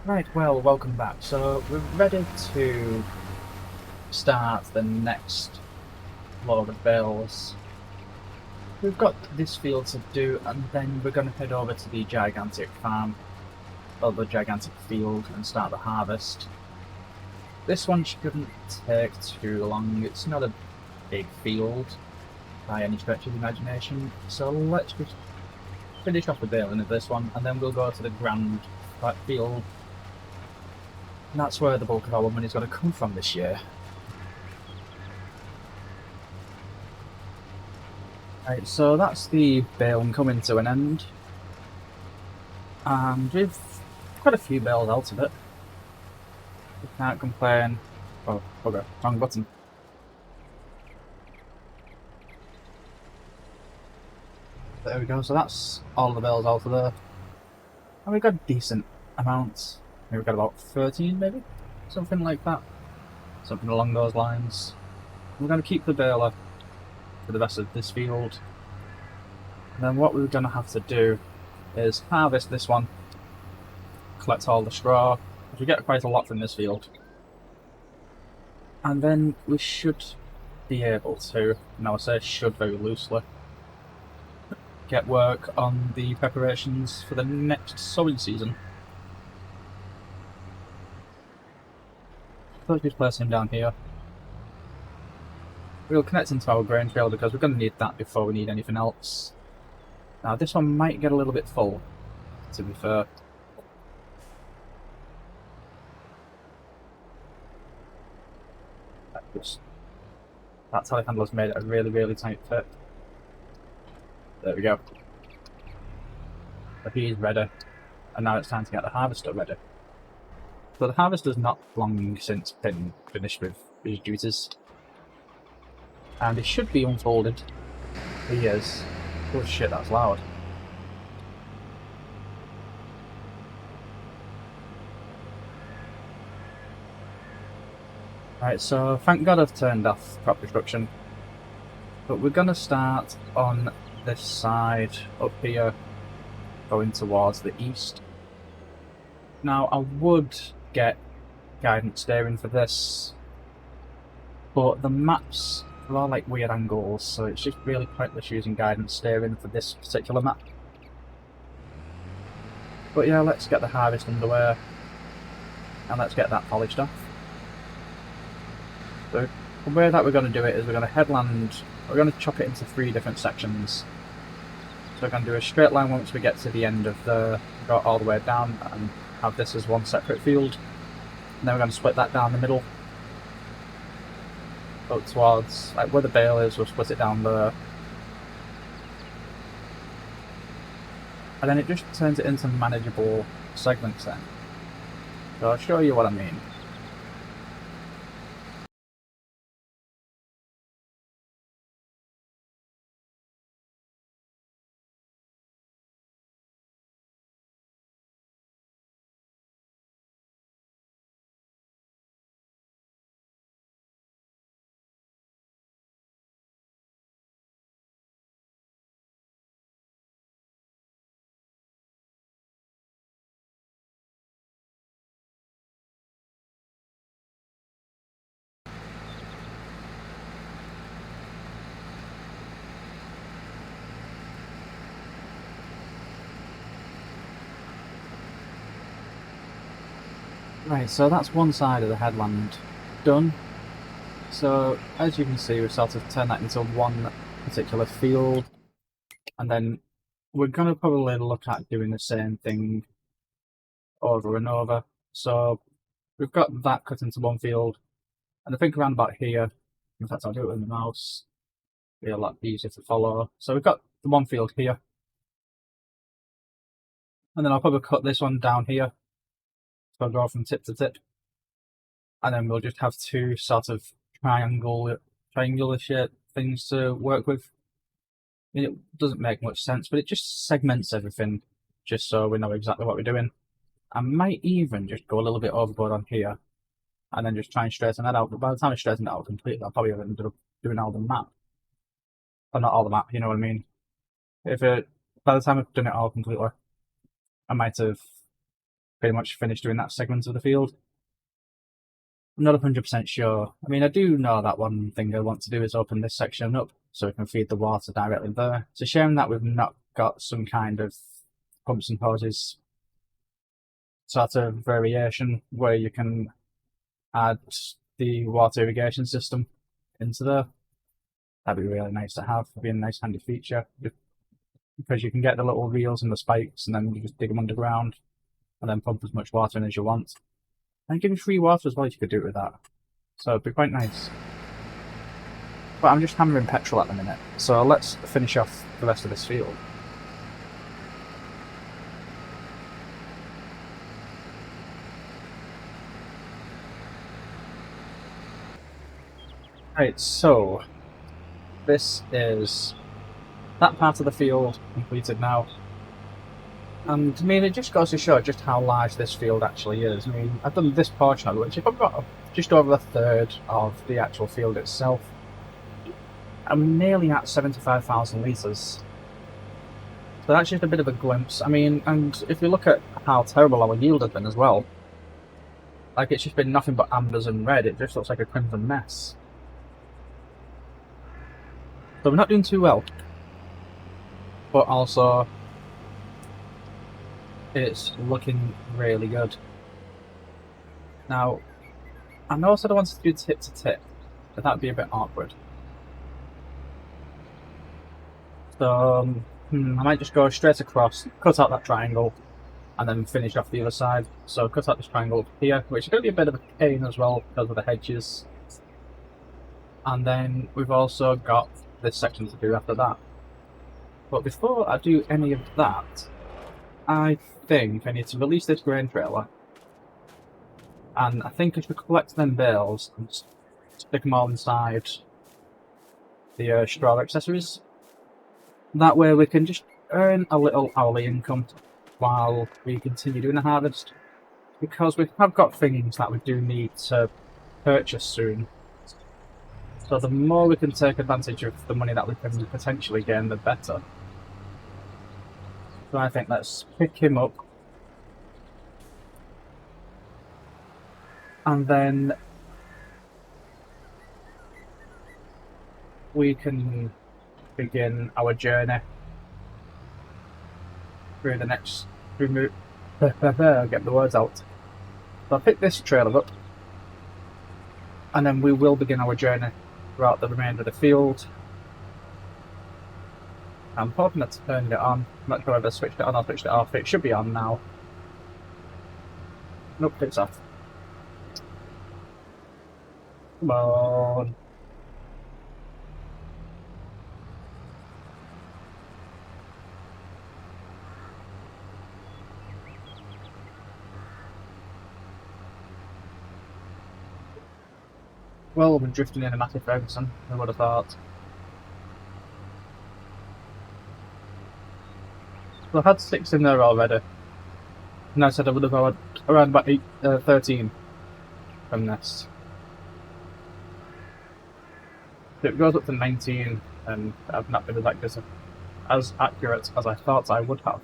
Right, well, welcome back. So we're ready to start the next load of bales. We've got this field to do, and then we're going to head over to the gigantic farm, or the gigantic field, and start the harvest. This one shouldn't take too long. It's not a big field by any stretch of the imagination, so let's just finish off the baling of this one, and then we'll go to the grand field. And that's where the bulk of our money is going to come from this year. Right, so that's the baling coming to an end, and we've quite a few bales out of it. We can't complain. Oh, bugger, wrong button. There we go, so that's all the bales out of there. And we've got decent amounts. Maybe we've got about 13 maybe? Something like that. Something along those lines. We're going to keep the baler for the rest of this field. And then what we're going to have to do is harvest this one, collect all the straw, because we get quite a lot from this field. And then we should be able to, and I say should very loosely, get work on the preparations for the next sowing season. So let's just place him down here. We'll connect into our grain trail because we're going to need that before we need anything else. Now this one might get a little bit full, to be fair. That telehandler's made it a really, really tight fit. There we go. So he's ready, and now it's time to get the harvester ready. So the harvester's not long since been finished with his duties, and he should be unfolded. He is. Oh shit, that's loud. Right, so thank God I've turned off crop destruction. But we're going to start on this side up here, going towards the east. Now, I would get guidance steering for this, but the maps are all like weird angles, so it's just really pointless using guidance steering for this particular map. But yeah, let's get the harvest underway, and let's get that polished off. So the way that we're going to do it is we're going to headland, we're going to chop it into 3 different sections. So we're going to do a straight line once we get to the end of the, go all the way down and have this as one separate field. And then we're going to split that down the middle. Up towards, like where the bale is, we'll split it down there. And then it just turns it into manageable segments then. So I'll show you what I mean. Right, so that's one side of the headland done. So as you can see, we've sort of turned that into one particular field, and then we're going to probably look at doing the same thing over and over. So we've got that cut into one field, and I think around about here, in fact I'll do it with the mouse, it'll be a lot easier to follow. So we've got the one field here, and then I'll probably cut this one down here, so I'll go from tip to tip, and then we'll just have 2 sort of triangular shaped things to work with. I mean, it doesn't make much sense, but it just segments everything, just so we know exactly what we're doing. I might even just go a little bit overboard on here, and then just try and straighten that out. But by the time I straighten it out completely, I'll probably have ended up doing all the map. Or not all the map, you know what I mean? By the time I've done it all completely, I might have pretty much finished doing that segment of the field. I'm not 100% sure. I mean, I do know that one thing I want to do is open this section up so we can feed the water directly there. It's a shame that we've not got some kind of pumps and hoses sort of variation where you can add the water irrigation system into there. That'd be really nice to have. It'd be a nice handy feature because you can get the little reels and the spikes and then you just dig them underground and then pump as much water in as you want. And give you free water as well if you could do it with that. So it'd be quite nice. But I'm just hammering petrol at the minute, so let's finish off the rest of this field. Right, so this is that part of the field completed now. And I mean, it just goes to show just how large this field actually is. I mean, I've done this portion of it, which I've got just over a third of the actual field itself. I'm nearly at 75,000 litres. So that's just a bit of a glimpse. I mean, and if you look at how terrible our yield has been as well, like it's just been nothing but ambers and red. It just looks like a crimson mess. So we're not doing too well. But also, it's looking really good. Now, I know I said I wanted to do tip to tip, but that'd be a bit awkward. So, I might just go straight across, cut out that triangle, and then finish off the other side. So cut out this triangle here, which is going to be a bit of a pain as well because of the hedges. And then we've also got this section to do after that. But before I do any of that, I think I need to release this grain trailer. And I think I should collect them bales and stick them all inside the straw accessories. That way we can just earn a little hourly income while we continue doing the harvest. Because we have got things that we do need to purchase soon. So the more we can take advantage of the money that we can potentially gain, the better. So I think let's pick him up. And then we can begin our journey through the next I'll get the words out. So I'll pick this trailer up and then we will begin our journey throughout the remainder of the field. I'm hoping that's turned it on. I'm not sure if I switched it on or switched it off. It should be on now. Nope, it's off. Come on. Well, we're drifting in a Matty Ferguson, I would have thought. So I had 6 in there already. And I said I would have had around about 13 from this. So it goes up to 19, and I've not been as accurate as I thought I would have.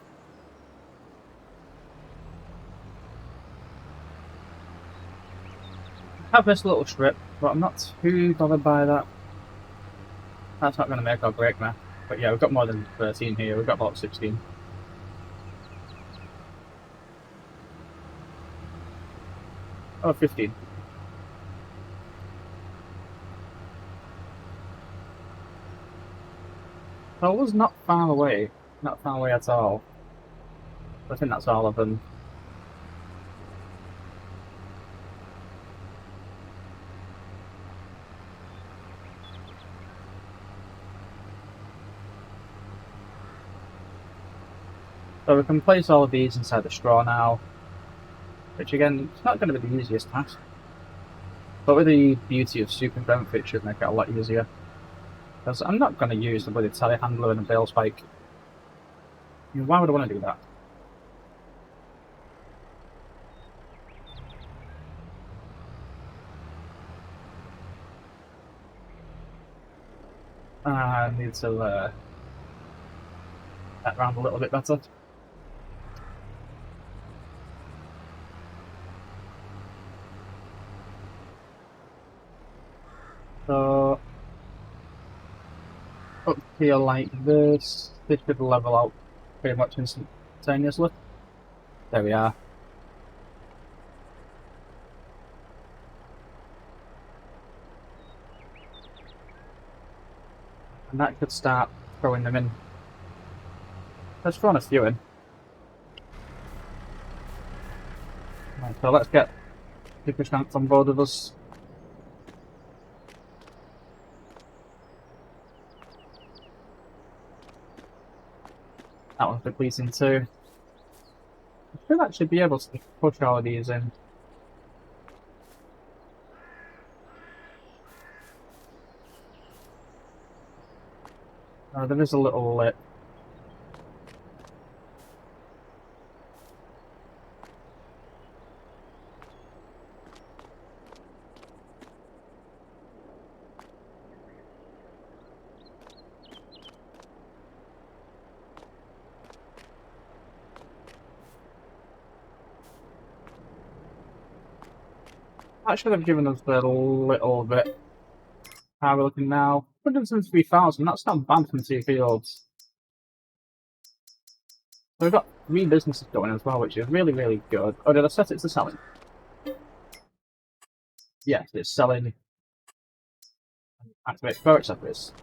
I have this little strip, but I'm not too bothered by that. That's not going to make or break me. But yeah, we've got more than 13 here, we've got about 16. Oh, 15. So I was not far away at all. I think that's all of them. So we can place all of these inside the straw now, which again, it's not going to be the easiest task. But with the beauty of super growth, it should make it a lot easier. Because I'm not going to use the bloody telehandler and a bale spike. I mean, why would I want to do that? I need to get around a little bit better. So up here like this should level out pretty much instantaneously. There we are. And that could start throwing them in. Let's throw a few in. Right, so let's get Super Shanks on board with us. That one's depleting too. I should actually be able to push all of these in. Oh, there is a little lip. That should have given us a little bit. How are we looking now? 173,000, that's not bad from 2 fields. So we've got 3 businesses going as well, which is really, really good. Oh, did I set it to selling? Yes, it's selling. Activate forage service.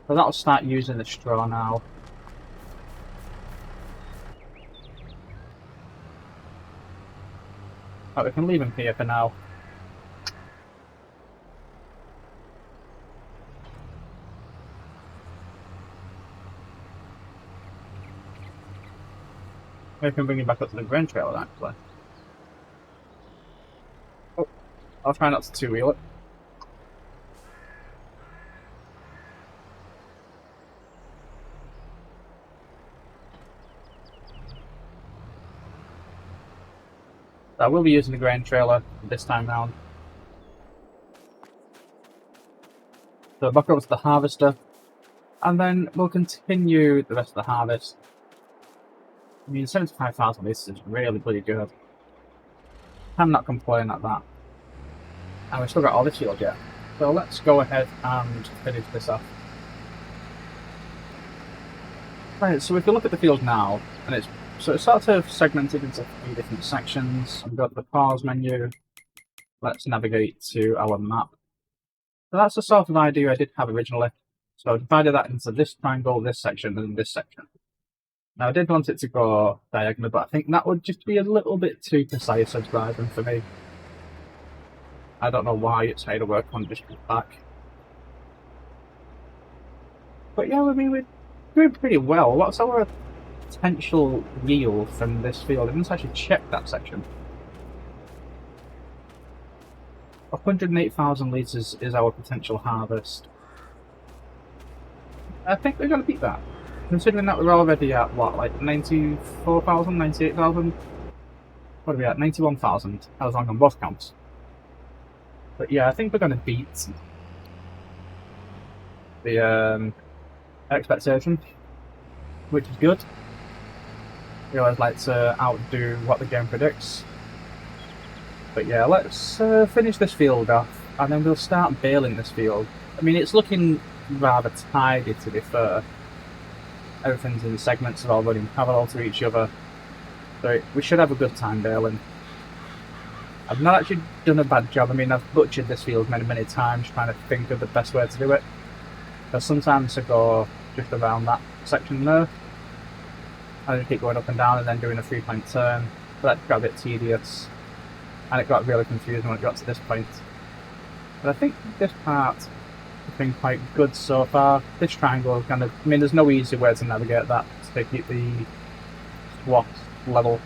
So that'll start using the straw now. Right, we can leave him here for now. We can bring him back up to the grain trailer actually. Oh, I'll try not to two-wheel it. I will be using the grain trailer this time round. So back over to the harvester, and then we'll continue the rest of the harvest. I mean, 75,000 litres is really bloody good. I'm not complaining at that. And we've still got all this field yet. So let's go ahead and finish this off. Right, so if you look at the field now, and it's sort of segmented into 3 different sections. We've got the pause menu. Let's navigate to our map. So that's the sort of idea I did have originally. So I divided that into this triangle, this section, and this section. Now I did want it to go diagonal, but I think that would just be a little bit too precise as driving for me. I don't know why it's made to work on just back. But yeah, I mean, we're doing pretty well. What's our potential yield from this field? I didn't actually check that section. 108,000 litres is our potential harvest. I think we're going to beat that. Considering that we're already at, what, like 94,000, 98,000? What are we at? 91,000. That was wrong on both counts. But yeah, I think we're going to beat the expectation, which is good. We always like to outdo what the game predicts. But yeah, let's finish this field off, and then we'll start baling this field. I mean, it's looking rather tidy, to be fair. Everything's in segments, are all running parallel to each other. So we should have a good time baling. I've not actually done a bad job. I mean, I've butchered this field many, many times trying to think of the best way to do it. Because sometimes I go just around that section there. I just keep going up and down and then doing a 3-point turn. But that got a bit tedious. And it got really confusing when it got to this point. But I think this part has been quite good so far. This triangle kind of, I mean, there's no easy way to navigate that to keep the swath level.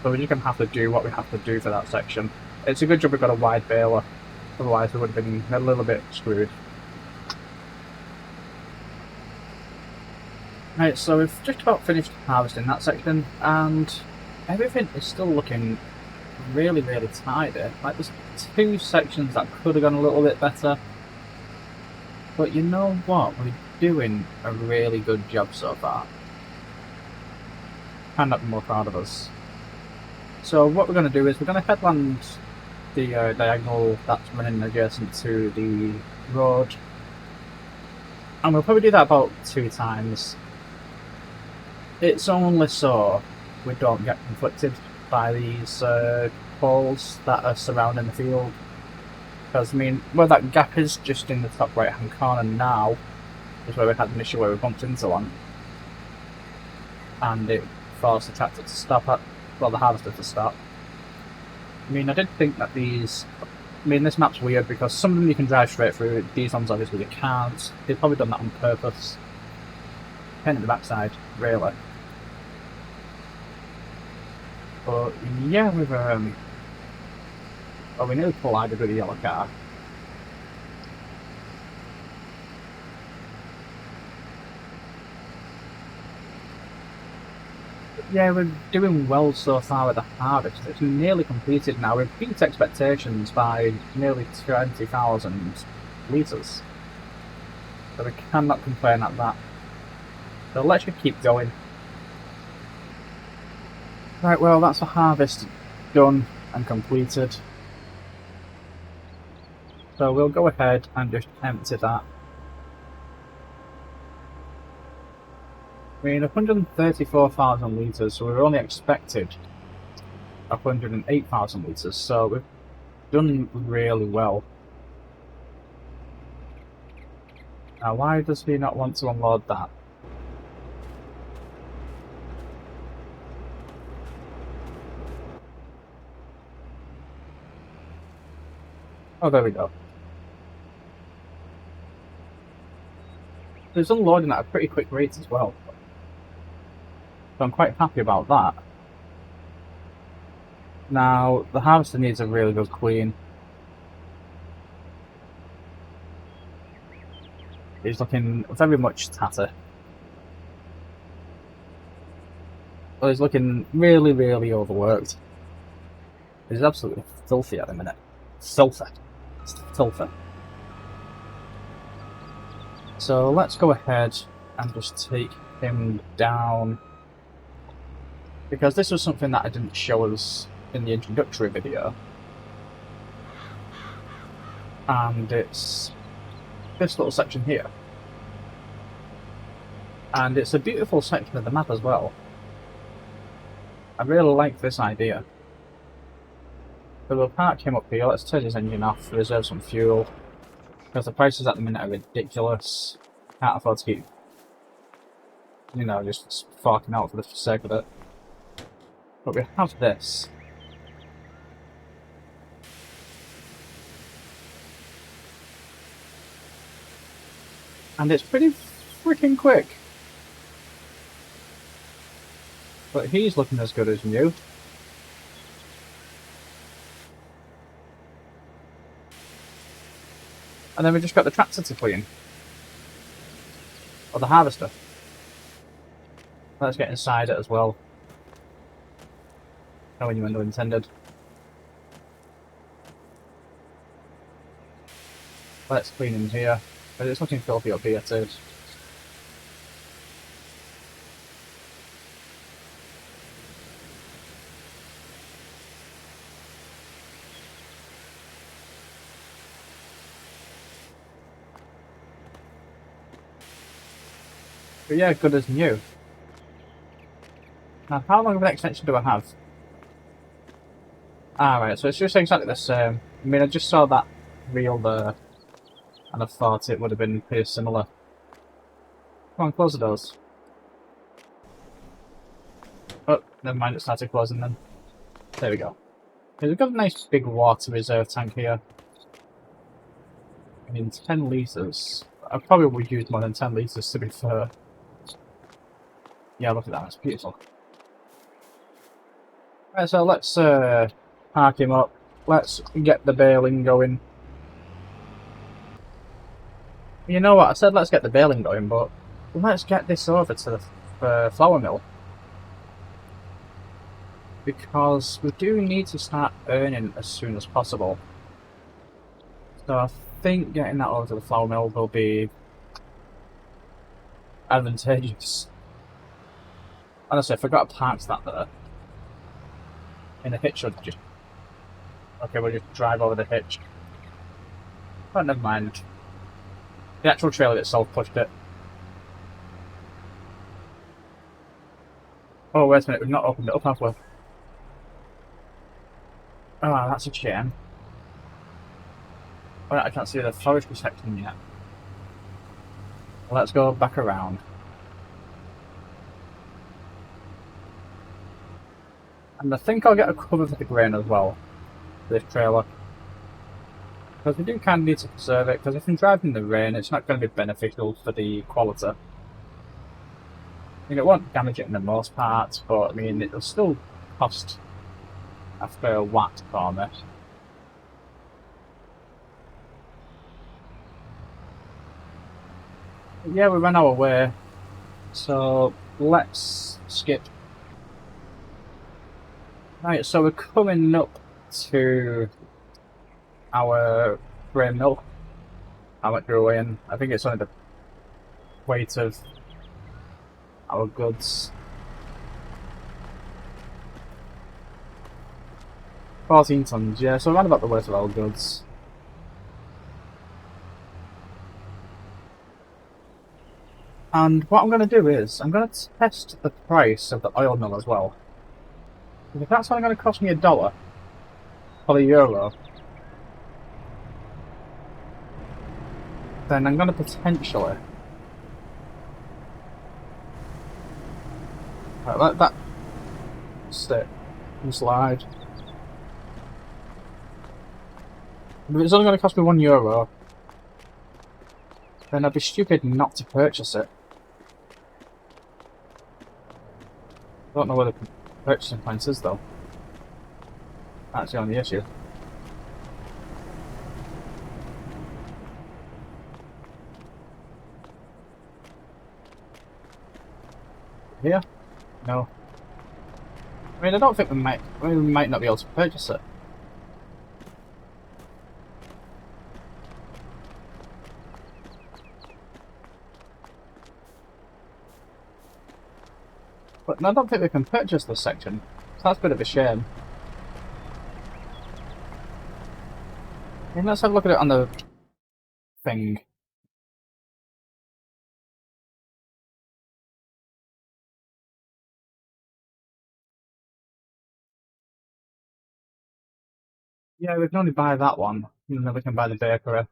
So we're just going to have to do what we have to do for that section. It's a good job we've got a wide baler, otherwise we would have been a little bit screwed. Right, so we've just about finished harvesting that section, and everything is still looking really, really tidy. Like, there's 2 sections that could have gone a little bit better. But you know what? We're doing a really good job so far. I'm not more proud of us. So what we're going to do is we're going to headland the diagonal that's running adjacent to the road. And we'll probably do that about 2 times. It's only so we don't get conflicted by these poles that are surrounding the field. Because, I mean, where that gap is, just in the top right hand corner now, is where we had an issue where we bumped into one. And it forced the tractor to stop at, well, the harvester to stop. I mean, I did think that these... I mean, this map's weird because some of them you can drive straight through, these ones obviously you can't. They've probably done that on purpose. Pain in the backside, really. But, yeah, we've, well, we nearly collided with the yellow car. Yeah, we're doing well so far with the harvest. It's nearly completed now. We've beat expectations by nearly 20,000 litres. So we cannot complain at that. So let's just keep going. Right, well, that's the harvest done and completed. So we'll go ahead and just empty that. I mean, 134,000 litres, so we were only expected 108,000 litres, so we've done really well. Now, why does he not want to unload that? Oh, there we go. It's unloading at a pretty quick rate as well. So I'm quite happy about that. Now, the harvester needs a really good clean. He's looking very much tatty. Well, he's looking really, really overworked. He's absolutely filthy at the minute. Filthy. Filthy. So let's go ahead and just take him down. Because this was something that I didn't show us in the introductory video. And it's this little section here. And it's a beautiful section of the map as well. I really like this idea. So we'll park him up here, let's turn his engine off, reserve some fuel. Because the prices at the minute are ridiculous. Can't afford to keep, you know, just forking out for the sake of it. But we have this. And it's pretty freaking quick. But he's looking as good as new. And then we just got the tractor to clean. Or the harvester. Let's get inside it as well. No innuendo intended. Let's clean in here. But it's looking filthy up here too. But yeah, good as new. Now, how long of an extension do I have? Ah, right, so it's just exactly the same. I mean, I just saw that reel there, and I thought it would have been pretty similar. Come on, close the doors. Oh, never mind, it started closing then. There we go. Okay, we've got a nice big water reserve tank here. I mean, 10 litres. I probably would use more than 10 litres to be fair. Yeah, look at that, it's beautiful. Right, so let's park him up. Let's get the baling going. You know what, I said let's get the baling going, but let's get this over to the flour mill. Because we do need to start earning as soon as possible. So I think getting that over to the flour mill will be advantageous. Honestly, I forgot to park that there. And the hit should just Okay, we'll just drive over the hitch. Oh, never mind. The actual trailer itself pushed it. Oh, wait a minute, we've not opened it up, have we? Oh, that's a shame. Oh, I can't see the forestry section yet. Let's go back around. And I think I'll get a cover for the grain as well, for this trailer. Because we do kind of need to preserve it, because if I'm driving in the rain, it's not going to be beneficial for the quality. I mean, it won't damage it in the most parts, but I mean, it'll still cost a fair whack for me. But yeah, we ran our way, so let's skip. Right, so we're coming up to our grain mill. How much we're weighing. I think it's only the weight of our goods. 14 tons, yeah, so around about the weight of our goods. And what I'm going to do is, I'm going to test the price of the oil mill as well. If that's only going to cost me $1 or €1, then I'm going to potentially let that stick and slide. If it's only going to cost me €1, then I'd be stupid not to purchase it. I don't know where the purchasing point is though. That's the only issue. Here? No. I mean, I don't think we might not be able to purchase it. But no, I don't think we can purchase this section. So that's a bit of a shame. I mean, let's have a look at it on the thing. Yeah, we can only buy that one, and then we can buy the bakery.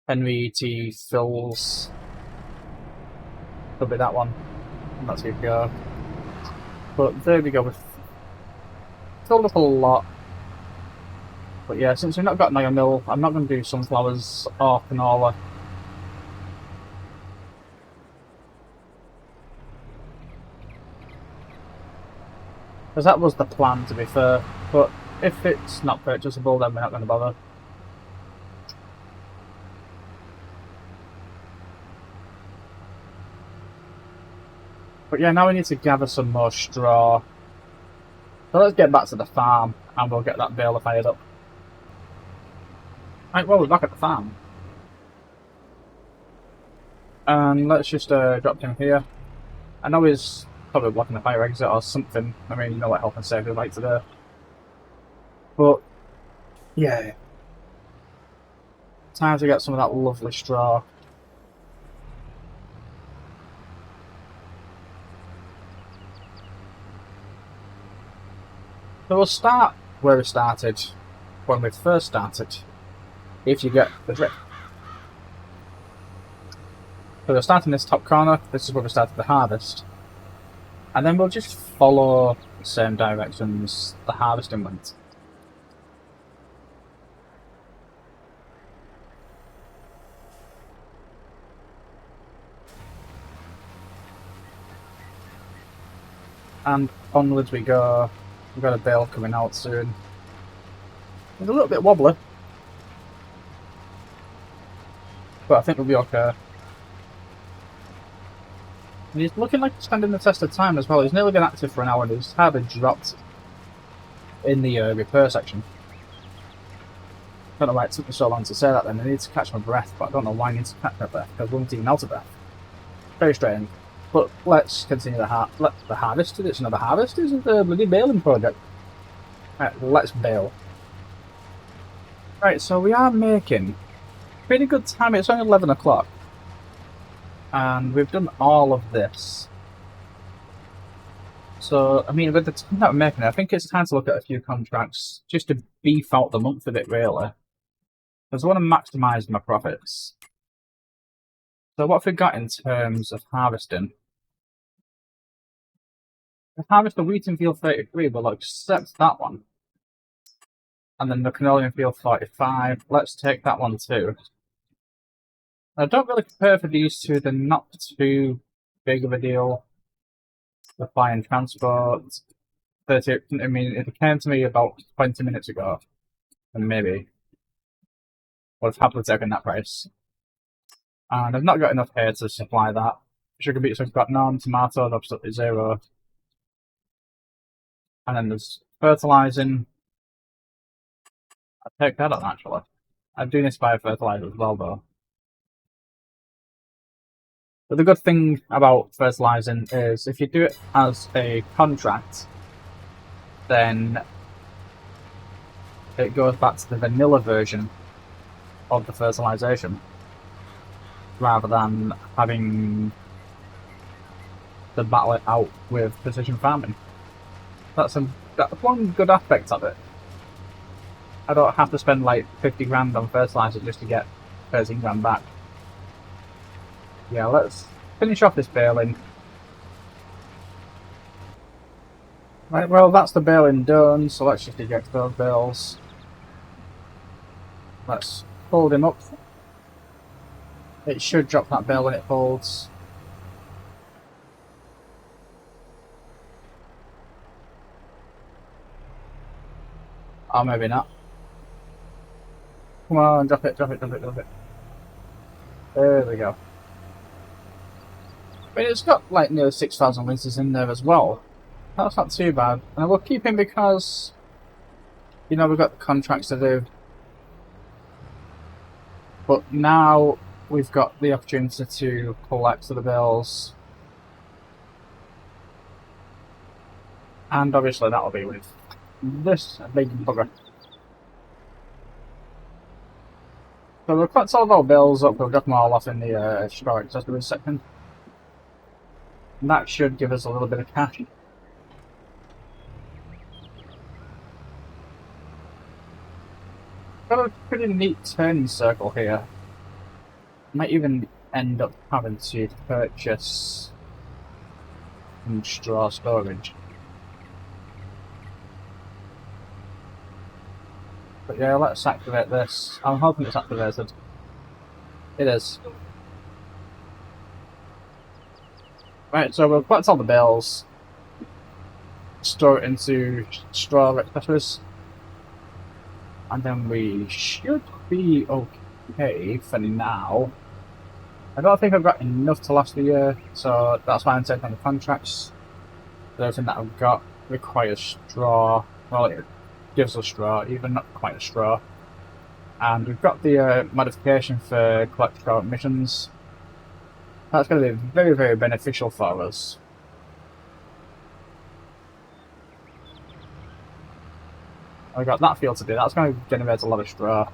Henry T. Phil's. Could be that one. I'm not too sure. But there we go. We've filled up a lot. But yeah, since we've not got an oil mill, I'm not going to do sunflowers or canola. Because that was the plan, to be fair. But if it's not purchasable, then we're not going to bother. But yeah, now we need to gather some more straw. So let's get back to the farm, and we'll get that baler fired up. Right, well, we're back at the farm. And let's just drop him here. I know he's probably blocking the fire exit or something. I mean, you know what health and safety like to do. But, yeah. Time to get some of that lovely straw. So we'll start where we started when we first started, if you get the drift. So we'll start in this top corner, this is where we started the harvest. And then we'll just follow the same directions the harvesting went. And onwards we go. We've got a bale coming out soon. It's a little bit wobbly, but I think we'll be okay. And he's looking like he's standing the test of time as well. He's nearly been active for an hour and he's hardly dropped in the repair section. I don't know why it took me so long to say that then. I need to catch my breath, but I don't know why I need to catch my breath, because I wasn't even out of breath. Very strange. But let's continue the harvest. It's not a harvest, it's a bloody baling project. Right, let's bale. Right, so we are making pretty good time. It's only 11 o'clock. And we've done all of this. So, I mean, with the time that we're making, I think it's time to look at a few contracts just to beef out the month a bit, really. Because I want to maximise my profits. So what have we got in terms of harvesting? If harvest the wheat in field 33, we'll accept that one. And then the canola in field 45, let's take that one too. I don't really care for these two, they're not too big of a deal. The buy and transport. 30, I mean, it came to me about 20 minutes ago, and maybe would have happily taken that price. And I've not got enough here to supply that. Sugar beets I've got none, tomatoes absolutely zero. And then there's fertilising. I'd take that on actually. I do need to buy a fertiliser as well though. But the good thing about fertilising is if you do it as a contract, then it goes back to the vanilla version of the fertilisation, rather than having to battle it out with precision farming. That's one good aspect of it. I don't have to spend like 50 grand on fertiliser just to get 13 grand back. Yeah, let's finish off this baling. Right, well that's the baling done, so let's just eject those bales. Let's fold him up. It should drop that bale when it folds. Or maybe not. Come on, drop it, drop it, drop it, drop it. There we go. I mean, it's got like nearly 6,000 litres in there as well. That's not too bad. And we'll keep him because, you know, we've got the contracts to do. But now we've got the opportunity to collect the bills. And obviously that'll be with this big bugger. So we'll collect all of our bills up, we'll drop them all off in the storage accessories section. And that should give us a little bit of cash. Got a pretty neat turning circle here. Might even end up having to purchase some straw storage. But yeah, let's activate this. I'm hoping it's activated. It is. Right, so we'll collect all the bales, store it into straw accessories, and then we should be okay for now. I don't think I've got enough to last the year, so that's why I'm taking on the contracts. Everything that I've got requires straw. Well, it gives us straw, even not quite a straw. And we've got the modification for collect straw emissions. That's going to be very, very beneficial for us. I've got that field to do. That's going to generate a lot of straw.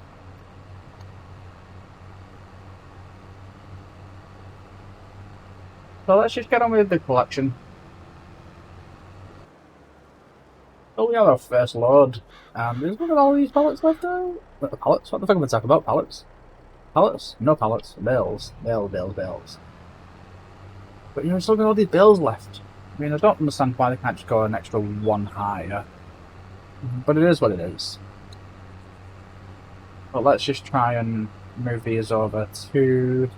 So let's just get on with the collection. Oh, we have our first load. There's one of all these pallets left out. Pallets? What the fuck am I talking about? Pallets? Pallets? No pallets. Bales. Bales. But you know, still got all these bales left. I mean, I don't understand why they can't just go an extra one higher. But it is what it is. But let's just try and move these over to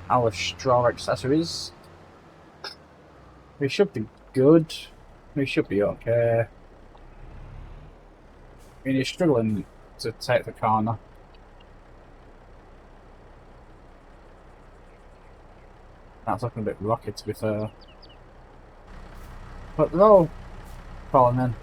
our straw accessories. We should be good. We should be okay. I mean, he's struggling to take the corner. That's looking a bit rocky, to be fair. But they're all falling in.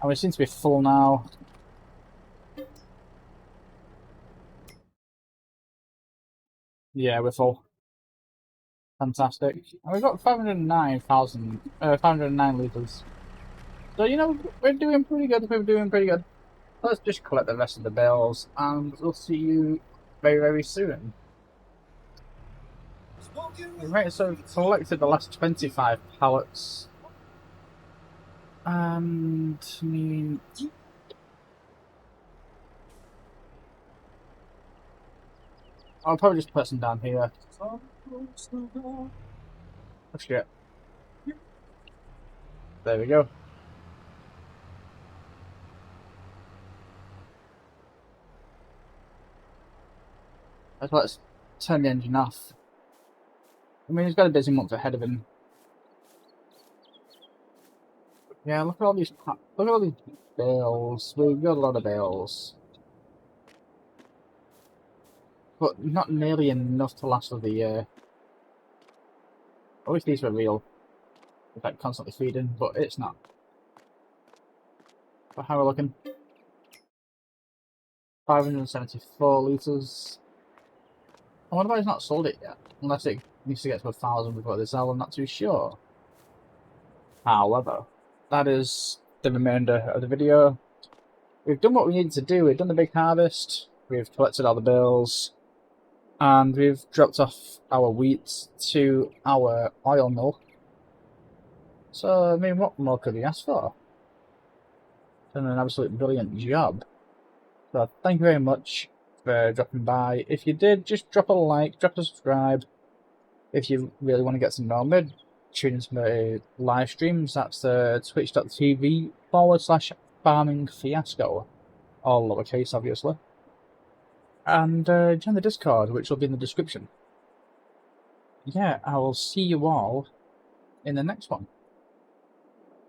And we seem to be full now. Yeah, we're full. Fantastic. And we've got 509,000, 509 litres. So, you know, we're doing pretty good. We're doing pretty good. Let's just collect the rest of the bales, and we'll see you very, very soon. Right, so we've collected the last 25 pallets. And, I mean... I'll probably just put some down here. Oh shit. There we go. Let's turn the engine off. I mean, he's got a busy month ahead of him. Yeah, look at all these bales. We've got a lot of bales. But not nearly enough to last for the year. I wish these were real. Like constantly feeding, but it's not. But how are we looking? 574 litres. I wonder why he's not sold it yet. Unless it needs to get to 1,000 before they sell, I'm not too sure. However, that is the remainder of the video. We've done what we needed to do. We've done the big harvest. We've collected all the bills. And we've dropped off our wheat to our oil mill. So, I mean, what more could we ask for? Done an absolutely brilliant job. So, thank you very much for dropping by. If you did, just drop a like, drop a subscribe. If you really want to get some more mid, tune into my live streams. That's twitch.tv/farmingfiasco. All lowercase, obviously. And join the Discord, which will be in the description. Yeah, I will see you all in the next one.